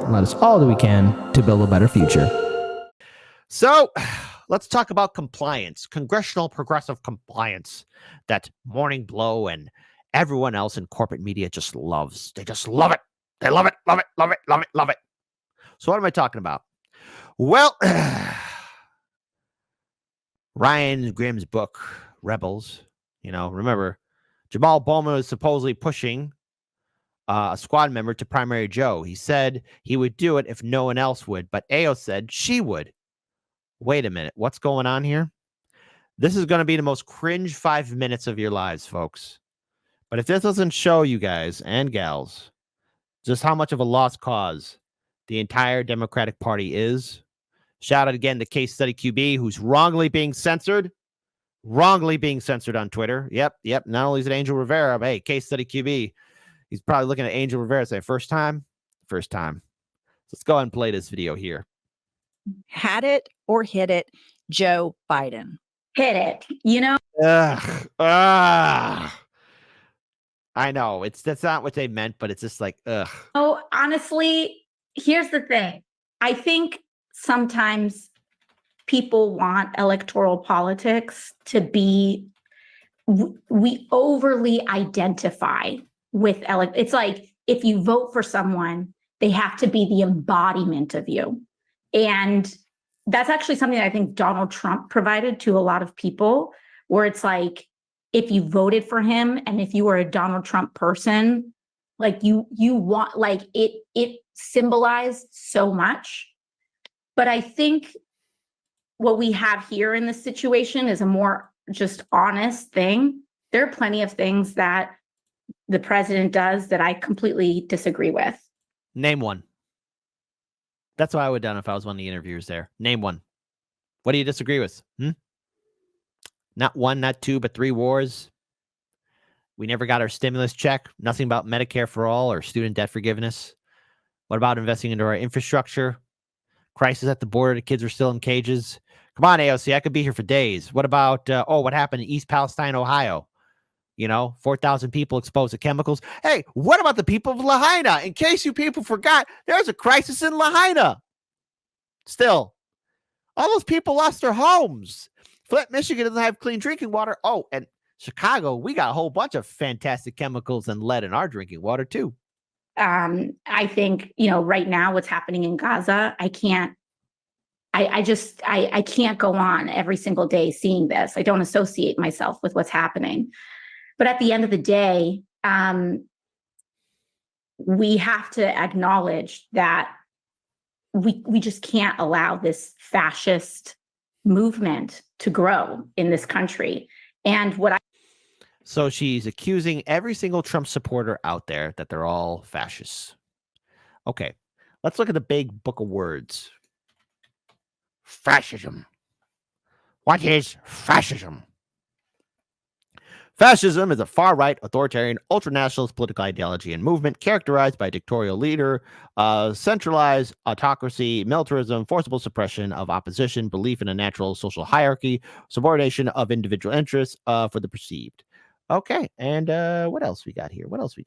and let us all do we can to build a better future. So let's talk about compliance, congressional progressive compliance that Morning Blow and everyone else in corporate media just loves. They just love it. They love it, love it, love it, love it, love it. So what am I talking about? Well, Ryan Grimm's book, Rebels, remember, Jamal Bowman was supposedly pushing a squad member to Primary Joe. He said he would do it if no one else would, but AO said she would. Wait a minute. What's going on here? This is going to be the most cringe 5 minutes of your lives, folks. But if this doesn't show you guys and gals just how much of a lost cause the entire Democratic Party is, shout out again to Case Study QB, who's wrongly being censored on Twitter. Yep. Not only is it Angel Rivera, but hey, Case Study QB, he's probably looking at Angel Rivera and saying, first time. So let's go ahead and play this video here. Had it or hit it, Joe Biden. Hit it, I know that's not what they meant, but it's just like, ugh. Oh, honestly, here's the thing. I think sometimes people want electoral politics to be, we overly identify with it's like if you vote for someone, they have to be the embodiment of you. And that's actually something that I think Donald Trump provided to a lot of people, where it's like, if you voted for him and if you were a Donald Trump person, like you want, like it symbolized so much. But I think what we have here in this situation is a more just honest thing. There are plenty of things that the president does that I completely disagree with. Name one. That's what I would have done if I was one of the interviewers there. Name one. What do you disagree with? Not one, not two, but 3 wars. We never got our stimulus check. Nothing about Medicare for all or student debt forgiveness. What about investing into our infrastructure? Crisis at the border. The kids are still in cages. Come on, AOC. I could be here for days. What about, what happened in East Palestine, Ohio? 4,000 people exposed to chemicals. Hey, what about the people of Lahaina? In case you people forgot, there's a crisis in Lahaina. Still, all those people lost their homes. Flint, Michigan doesn't have clean drinking water. Oh, and Chicago, we got a whole bunch of fantastic chemicals and lead in our drinking water too. I think, right now what's happening in Gaza, I can't go on every single day seeing this. I don't associate myself with what's happening. But at the end of the day, we have to acknowledge that we just can't allow this fascist movement to grow in this country. And So she's accusing every single Trump supporter out there that they're all fascists. Okay, let's look at the big book of words. Fascism. What is fascism? Fascism is a far-right, authoritarian, ultranationalist political ideology and movement characterized by a dictatorial leader, centralized autocracy, militarism, forcible suppression of opposition, belief in a natural social hierarchy, subordination of individual interests for the perceived. Okay, and what else we got here? Let's see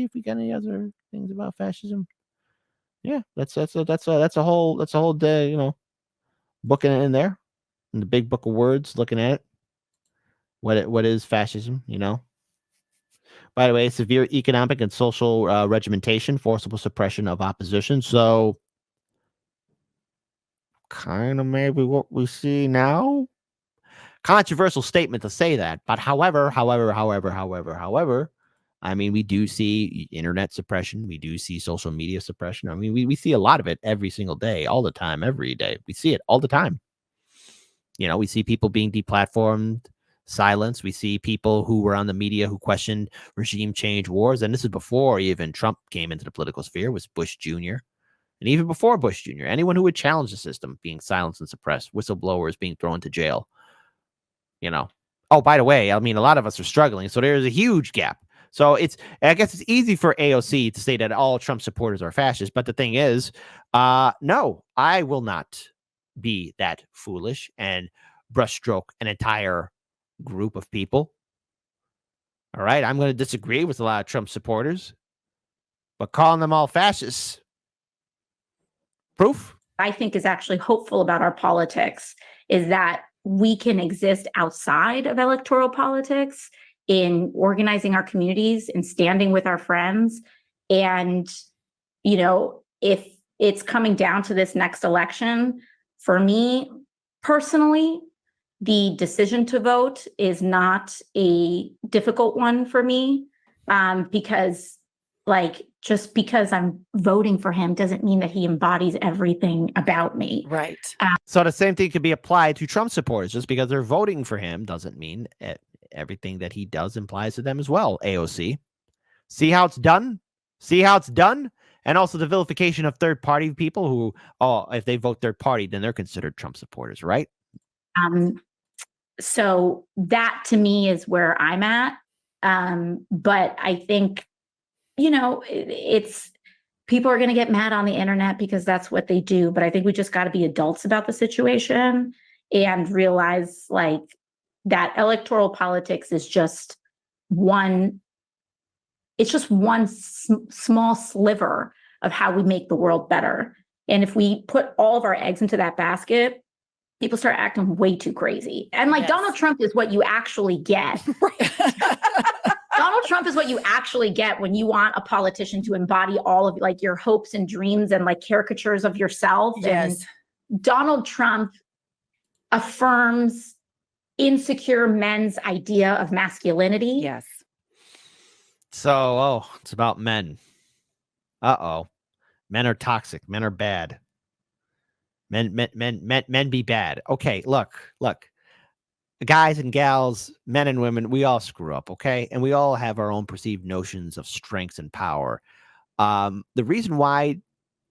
if we got any other things about fascism. Yeah, that's a whole day, book in there, in the big book of words, looking at it. What is fascism, By the way, severe economic and social regimentation, forcible suppression of opposition. So kind of maybe what we see now. Controversial statement to say that, but however, I mean, we do see internet suppression. We do see social media suppression. I mean, we see a lot of it every single day, all the time, every day. We see it all the time. We see people being deplatformed, silence. We see people who were on the media who questioned regime change wars. And this is before even Trump came into the political sphere, was Bush Jr. And even before Bush Jr., anyone who would challenge the system being silenced and suppressed, whistleblowers being thrown to jail. Oh, by the way, I mean, a lot of us are struggling. So there's a huge gap. So I guess it's easy for AOC to say that all Trump supporters are fascists. But the thing is, no, I will not be that foolish and brushstroke an entire group of people. All right. I'm going to disagree with a lot of Trump supporters. But calling them all fascists, proof? I think is actually hopeful about our politics is that we can exist outside of electoral politics in organizing our communities and standing with our friends. And, if it's coming down to this next election, for me personally, the decision to vote is not a difficult one for me, because just because I'm voting for him doesn't mean that he embodies everything about me. Right. So the same thing could be applied to Trump supporters. Just because they're voting for him doesn't mean everything that he does implies to them as well, AOC. See how it's done? See how it's done? And also the vilification of third-party people who, if they vote third party, then they're considered Trump supporters, right? So that to me is where I'm at. But I think, it's people are going to get mad on the internet because that's what they do. But I think we just got to be adults about the situation and realize that electoral politics is just one. It's just one small sliver of how we make the world better. And if we put all of our eggs into that basket, people start acting way too crazy. And Yes. Donald Trump is what you actually get. Donald Trump is what you actually get when you want a politician to embody all of your hopes and dreams and caricatures of yourself. Yes. And Donald Trump affirms insecure men's idea of masculinity. Yes. So, it's about men. Men are toxic. Men are bad. Men be bad. Okay, look. Guys and gals, men and women, we all screw up, okay? And we all have our own perceived notions of strengths and power. The reason why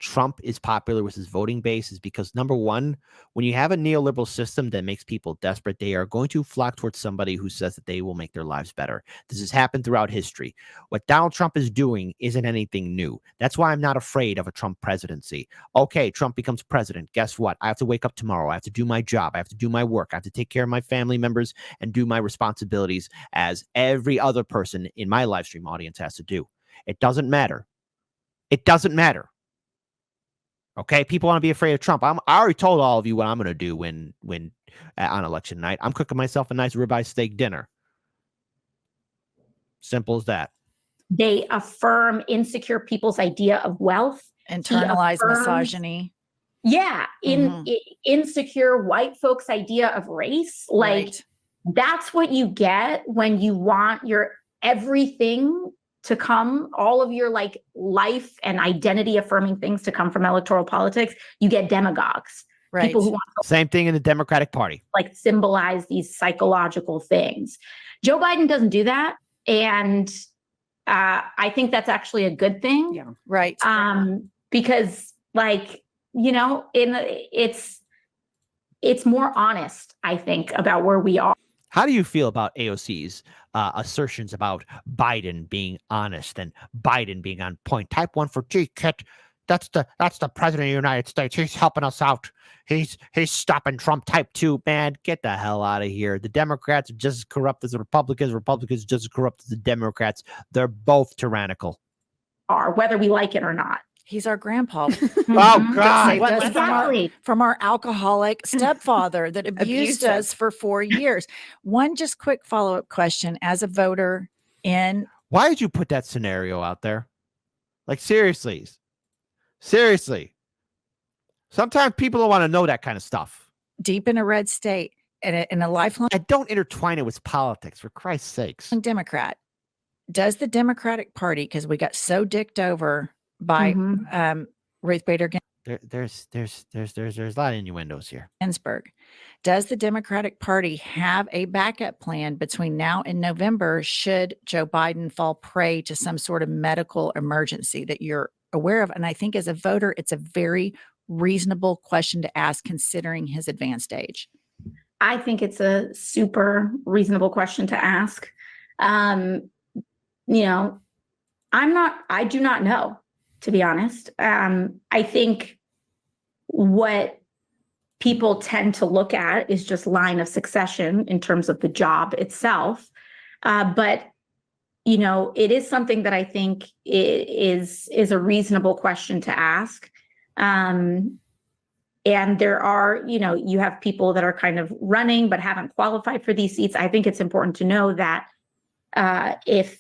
Trump is popular with his voting base is because, number one, when you have a neoliberal system that makes people desperate, they are going to flock towards somebody who says that they will make their lives better. This has happened throughout history. What Donald Trump is doing isn't anything new. That's why I'm not afraid of a Trump presidency. Okay, Trump becomes president. Guess what? I have to wake up tomorrow. I have to do my job. I have to do my work. I have to take care of my family members and do my responsibilities as every other person in my live stream audience has to do. It doesn't matter. It doesn't matter. Okay, people want to be afraid of Trump. I already told all of you what I'm going to do when on election night. I'm cooking myself a nice ribeye steak dinner. Simple as that. They affirm insecure people's idea of wealth. Internalized affirms- misogyny. Yeah, insecure white folks' idea of race. Right. That's what you get when you want your everything to come, all of your life and identity affirming things to come from electoral politics. You get demagogues, Right. people who want to Same thing in the Democratic Party. symbolize these psychological things. Joe Biden doesn't do that. And I think that's actually a good thing. Yeah. Right. Because it's more honest, I think, about where we are. How do you feel about AOC's assertions about Biden being honest and Biden being on point? Type 1 for G, Kit. That's the president of the United States. He's helping us out. He's stopping Trump. Type 2, man, get the hell out of here. The Democrats are just as corrupt as the Republicans. Republicans just as corrupt as the Democrats. They're both tyrannical. Whether we like it or not. He's our grandpa. Oh, God. Saved us Exactly. from our alcoholic stepfather that abused us for 4 years. One just quick follow-up question as a voter in. Why did you put that scenario out there? Seriously. Sometimes people don't want to know that kind of stuff. Deep in a red state and in a lifelong And don't intertwine it with politics, for Christ's sakes. Democrat. Does the Democratic Party, because we got so dicked over by Ruth Bader There's a lot of innuendos here. Ginsburg, does the Democratic Party have a backup plan between now and November should Joe Biden fall prey to some sort of medical emergency that you're aware of? And I think as a voter, it's a very reasonable question to ask considering his advanced age. I think it's a super reasonable question to ask. I do not know, to be honest. I think what people tend to look at is just line of succession in terms of the job itself. But it is something that I think is a reasonable question to ask. And there are, you have people that are kind of running but haven't qualified for these seats. I think it's important to know that if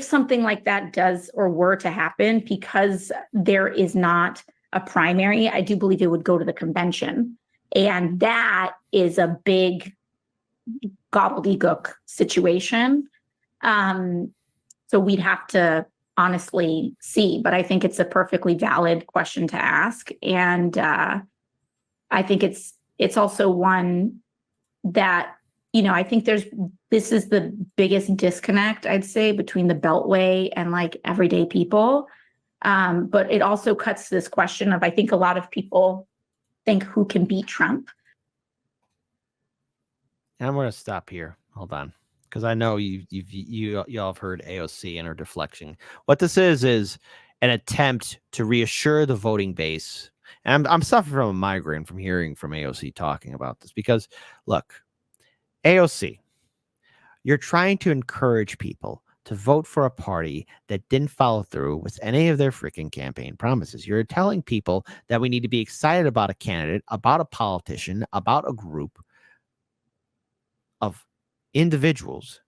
something like that does or were to happen, because there is not a primary, I do believe it would go to the convention. And that is a big gobbledygook situation. So we'd have to honestly see, but I think it's a perfectly valid question to ask. And I think it's also one that, I think this is the biggest disconnect, I'd say, between the Beltway and like everyday people. But it also cuts to this question of, I think a lot of people think who can beat Trump. And I'm going to stop here. Hold on. Because I know you all have heard AOC and her deflection. What this is an attempt to reassure the voting base. And I'm suffering from a migraine from hearing from AOC talking about this. Because, look, AOC, you're trying to encourage people to vote for a party that didn't follow through with any of their freaking campaign promises. You're telling people that we need to be excited about a candidate, about a politician, about a group of individuals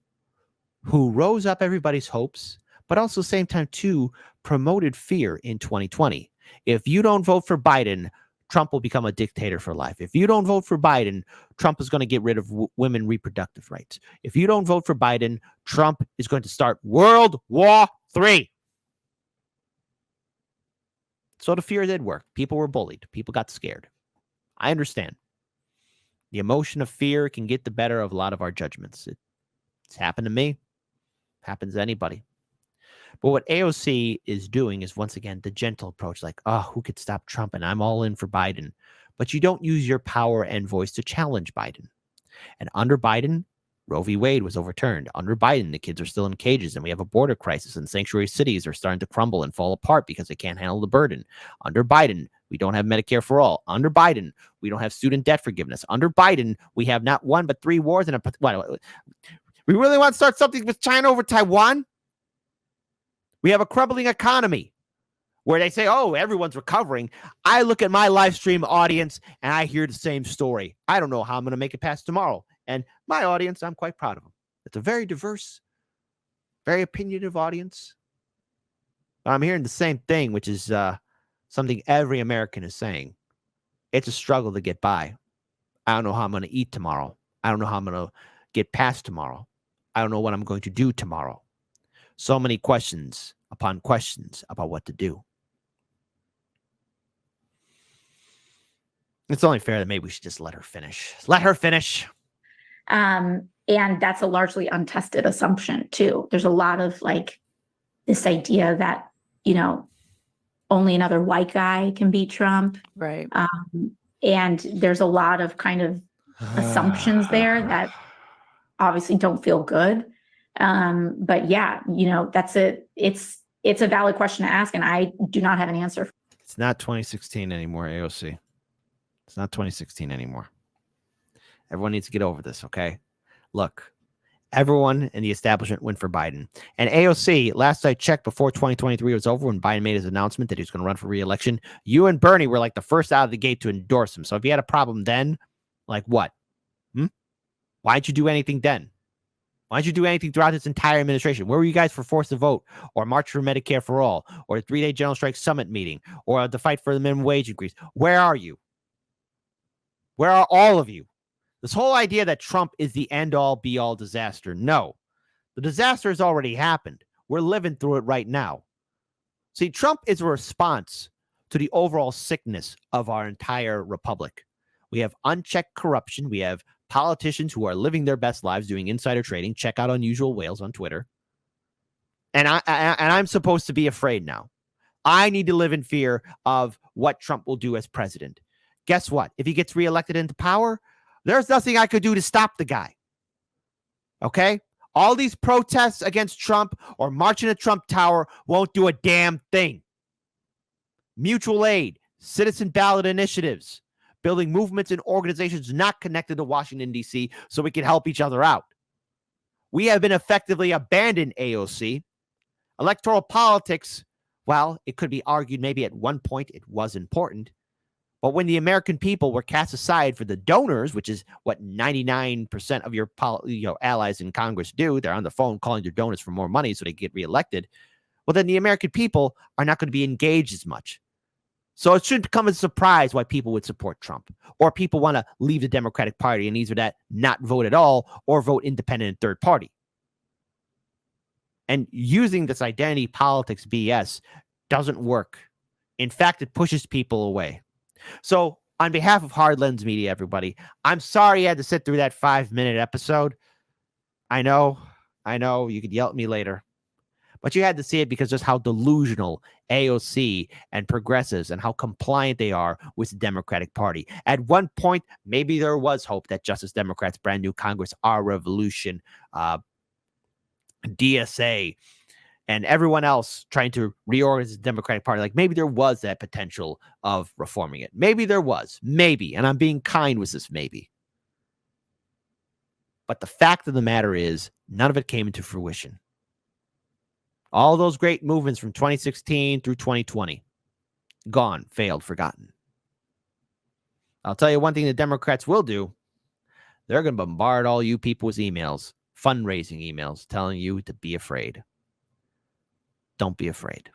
who rose up everybody's hopes, but also at the same time, too, promoted fear in 2020. If you don't vote for Biden, Trump will become a dictator for life. If you don't vote for Biden, Trump is going to get rid of women reproductive rights. If you don't vote for Biden, Trump is going to start World War III. So the fear did work. People were bullied. People got scared. I understand. The emotion of fear can get the better of a lot of our judgments. It's happened to me. Happens to anybody. But what AOC is doing is, once again, the gentle approach, like, oh, who could stop Trump? And I'm all in for Biden. But you don't use your power and voice to challenge Biden. And under Biden, Roe v. Wade was overturned. Under Biden, the kids are still in cages, and we have a border crisis, and sanctuary cities are starting to crumble and fall apart because they can't handle the burden. Under Biden, we don't have Medicare for all. Under Biden, we don't have student debt forgiveness. Under Biden, we have not one but three wars. And we really want to start something with China over Taiwan? We have a crumbling economy where they say, oh, everyone's recovering. I look at my live stream audience and I hear the same story. I don't know how I'm going to make it past tomorrow. And my audience, I'm quite proud of them. It's a very diverse, very opinionative audience. But I'm hearing the same thing, which is something every American is saying. It's a struggle to get by. I don't know how I'm going to eat tomorrow. I don't know how I'm going to get past tomorrow. I don't know what I'm going to do tomorrow. So many questions upon questions about what to do. It's only fair that maybe we should just let her finish. Let her finish. And that's a largely untested assumption, too. There's a lot of this idea that, only another white guy can beat Trump. Right. And there's a lot of kind of assumptions there that obviously don't feel good. But yeah, that's it's a valid question to ask, and I do not have an answer. It's not 2016 anymore, AOC. It's not 2016 anymore. Everyone needs to get over this, okay? Look, everyone in the establishment went for Biden. And AOC, last I checked, before 2023 was over, when Biden made his announcement that he was going to run for re-election, you and Bernie were like the first out of the gate to endorse him. So if you had a problem then, like what? Why'd you do anything then? Why'd you do anything throughout this entire administration? Where were you guys for Force to Vote, or March for Medicare for All, or the 3-day General Strike Summit meeting, or the fight for the minimum wage increase? Where are you? Where are all of you? This whole idea that Trump is the end-all, be-all disaster. No. The disaster has already happened. We're living through it right now. See, Trump is a response to the overall sickness of our entire republic. We have unchecked corruption. We have politicians who are living their best lives doing insider trading. Check out Unusual Whales on Twitter. And I'm supposed to be afraid now. I need to live in fear of what Trump will do as president. Guess what? If he gets reelected into power, there's nothing I could do to stop the guy. Okay? All these protests against Trump or marching to Trump Tower won't do a damn thing. Mutual aid, citizen ballot initiatives, building movements and organizations not connected to Washington, D.C. so we can help each other out. We have been effectively abandoned, AOC. Electoral politics, well, it could be argued maybe at one point it was important, but when the American people were cast aside for the donors, which is what 99% of your allies in Congress do, they're on the phone calling their donors for more money so they get reelected. Well, then the American people are not going to be engaged as much. So it shouldn't come as a surprise why people would support Trump, or people want to leave the Democratic Party and either that not vote at all or vote independent and third party. And using this identity politics BS doesn't work. In fact, it pushes people away. So on behalf of Hard Lens Media, everybody, I'm sorry you had to sit through that 5-minute episode. I know you could yell at me later, but you had to see it because just how delusional AOC and progressives and how compliant they are with the Democratic Party. At one point, maybe there was hope that Justice Democrats, brand new Congress, Our Revolution, DSA, and everyone else trying to reorganize the Democratic Party, like maybe there was that potential of reforming it. Maybe there was. Maybe. And I'm being kind with this maybe. But the fact of the matter is, none of it came into fruition. All those great movements from 2016 through 2020, gone, failed, forgotten. I'll tell you one thing the Democrats will do. They're going to bombard all you people with emails, fundraising emails, telling you to be afraid. Don't be afraid.